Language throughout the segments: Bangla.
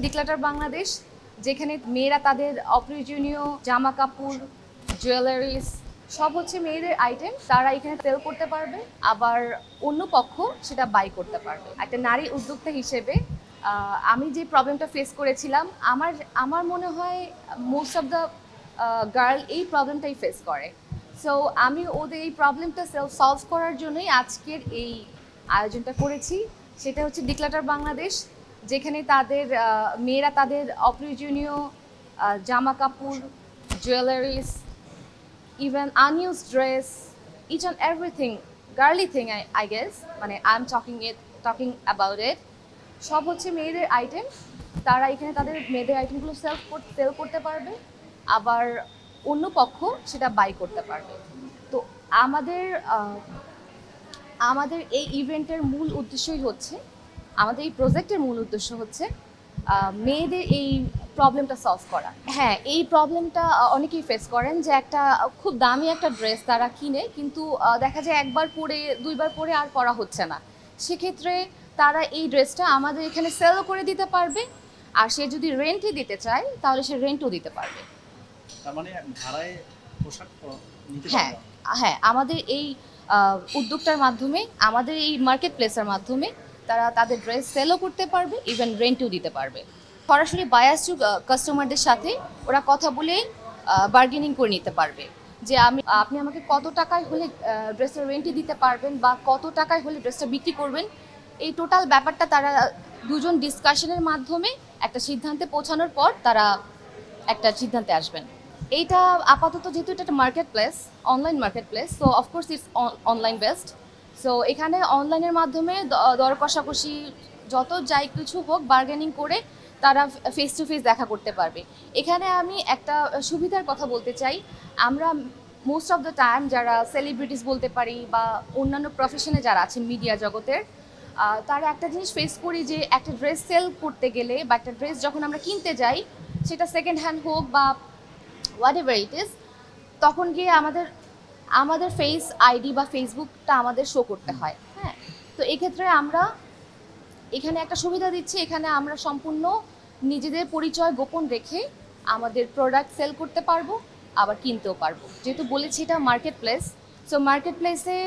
ডিক্লাটার বাংলাদেশ, যেখানে মেয়েরা তাদের অপ্রয়োজনীয় জামা কাপড়, জুয়েলারিস সব হচ্ছে মেয়েদের আইটেম, তারা এখানে সেল করতে পারবে, আবার অন্য পক্ষ সেটা বাই করতে পারবে। একটা নারী উদ্যোক্তা হিসেবে আমি যে প্রবলেমটা ফেস করেছিলাম, আমার আমার মনে হয় মোস্ট অফ দ্য গার্ল এই প্রবলেমটাই ফেস করে। সো আমি ওদের এই প্রবলেমটা সলভ করার জন্যই আজকের এই আয়োজনটা করেছি। সেটা হচ্ছে ডিক্লাটার বাংলাদেশ, যেখানে তাদের মেয়েরা তাদের অপ্রয়োজনীয় জামা কাপড়, jewellers, even unused dress, each and everything, girly thing, I guess, মানে I'm talking about it, সব হচ্ছে মেয়েদের আইটেম। তারা এখানে তাদের মেয়েদের আইটেমগুলো সেল করতে পারবে, আবার অন্য পক্ষ সেটা বাই করতে পারবে। তো আমাদের আমাদের এই ইভেন্টের মূল উদ্দেশ্যই হচ্ছে, আমাদের এই প্রজেক্টের মূল উদ্দেশ্য হচ্ছে মেয়েদের এই প্রবলেমটা সলভ করা। হ্যাঁ, এই প্রবলেমটা অনেকেই ফেস করেন যে একটা খুব দামি একটা ড্রেস তারা কিনে, কিন্তু দেখা যায় একবার পরে দুইবার পরে আর পরা হচ্ছে না। সেক্ষেত্রে তারা এই ড্রেসটা আমাদের এখানে সেলও করে দিতে পারবে, আর সে যদি রেন্টই দিতে চায় তাহলে সে রেন্টও দিতে পারবে। তার মানে ভাড়ায় পোশাক নিতে হ্যাঁ পারবে। হ্যাঁ, আমাদের এই উদ্যোগটার মাধ্যমে, আমাদের এই মার্কেট প্লেসের মাধ্যমে তারা তাদের ড্রেস সেলও করতে পারবে, ইভেন রেন্টও দিতে পারবে। সরাসরি বায়াস টু কাস্টমারদের সাথে ওরা কথা বলে বার্গেনিং করে নিতে পারবে যে আপনি আমাকে কত টাকায় হলে ড্রেসের রেন্টই দিতে পারবেন, বা কত টাকায় হলে ড্রেসটা বিক্রি করবেন। এই টোটাল ব্যাপারটা তারা দুজন ডিসকাশনের মাধ্যমে একটা সিদ্ধান্তে পৌঁছানোর পর তারা একটা সিদ্ধান্তে আসবেন। এইটা আপাতত যেহেতু এটা একটা market place, online market place, so of course it's online based. So এখানে অনলাইনের মাধ্যমে দর কষাকষি যত যাই কিছু হোক, বার্গেনিং করে তারা ফেস টু ফেস দেখা করতে পারবে। এখানে আমি একটা সুবিধার কথা বলতে চাই, আমরা মোস্ট অফ দ্য টাইম যারা সেলিব্রিটিস বলতে পারি বা অন্যান্য প্রফেশনে যারা আছেন মিডিয়া জগতের, তারা একটা জিনিস ফেস করি যে একটা ড্রেস সেল করতে গেলে বা একটা ড্রেস যখন আমরা কিনতে যাই, সেটা সেকেন্ড হ্যান্ড হোক বা হোয়াট এভার ইট ইজ, তখন গিয়ে আমাদের ফেস আইডি বা ফেসবুকটা আমাদের শো করতে হয়। হ্যাঁ, তো এক্ষেত্রে আমরা এখানে একটা সুবিধা দিচ্ছি, এখানে আমরা সম্পূর্ণ নিজেদের পরিচয় গোপন রেখে আমাদের প্রোডাক্ট সেল করতে পারবো, আবার কিনতেও পারবো। যেহেতু বলেছি এটা মার্কেট প্লেস, সো মার্কেট প্লেসে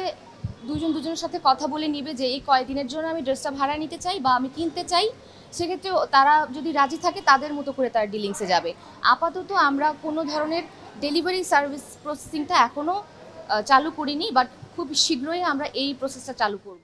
দুজনের সাথে কথা বলে নিবে যে এই কয়দিনের জন্য আমি ড্রেসটা ভাড়া নিতে চাই বা আমি কিনতে চাই। সেক্ষেত্রে তারা যদি রাজি থাকে তাদের মতো করে তার ডিলিংসে যাবে। আপাতত আমরা কোনো ধরনের ডেলিভারি সার্ভিস প্রসেসিংটা এখনও চালু করিনি, বাট খুব শীঘ্রই আমরা এই প্রসেসটা চালু করব।